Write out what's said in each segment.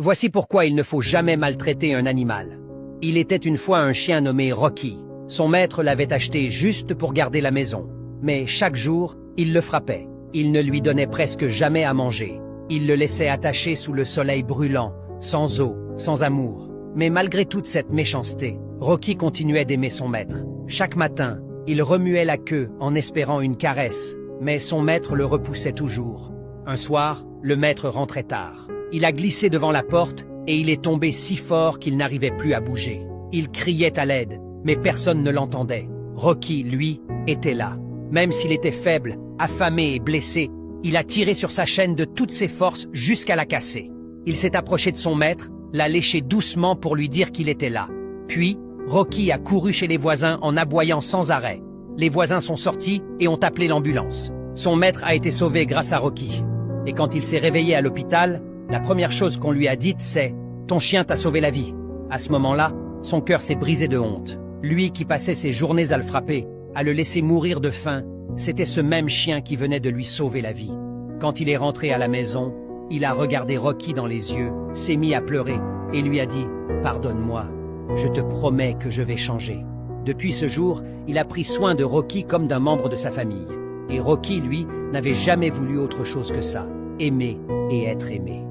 Voici pourquoi il ne faut jamais maltraiter un animal. Il était une fois un chien nommé Rocky. Son maître l'avait acheté juste pour garder la maison. Mais chaque jour, il le frappait. Il ne lui donnait presque jamais à manger. Il le laissait attaché sous le soleil brûlant, sans eau, sans amour. Mais malgré toute cette méchanceté, Rocky continuait d'aimer son maître. Chaque matin, il remuait la queue en espérant une caresse, mais son maître le repoussait toujours. Un soir, le maître rentrait tard. Il a glissé devant la porte et il est tombé si fort qu'il n'arrivait plus à bouger. Il criait à l'aide, mais personne ne l'entendait. Rocky, lui, était là. Même s'il était faible, affamé et blessé, il a tiré sur sa chaîne de toutes ses forces jusqu'à la casser. Il s'est approché de son maître, l'a léché doucement pour lui dire qu'il était là. Puis, Rocky a couru chez les voisins en aboyant sans arrêt. Les voisins sont sortis et ont appelé l'ambulance. Son maître a été sauvé grâce à Rocky. Et quand il s'est réveillé à l'hôpital, la première chose qu'on lui a dite, c'est « Ton chien t'a sauvé la vie ». À ce moment-là, son cœur s'est brisé de honte. Lui qui passait ses journées à le frapper, à le laisser mourir de faim, c'était ce même chien qui venait de lui sauver la vie. Quand il est rentré à la maison, il a regardé Rocky dans les yeux, s'est mis à pleurer et lui a dit « Pardonne-moi, je te promets que je vais changer ». Depuis ce jour, il a pris soin de Rocky comme d'un membre de sa famille. Et Rocky, lui, n'avait jamais voulu autre chose que ça, aimer et être aimé.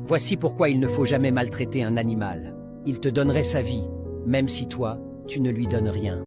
Voici pourquoi il ne faut jamais maltraiter un animal. Il te donnerait sa vie, même si toi, tu ne lui donnes rien.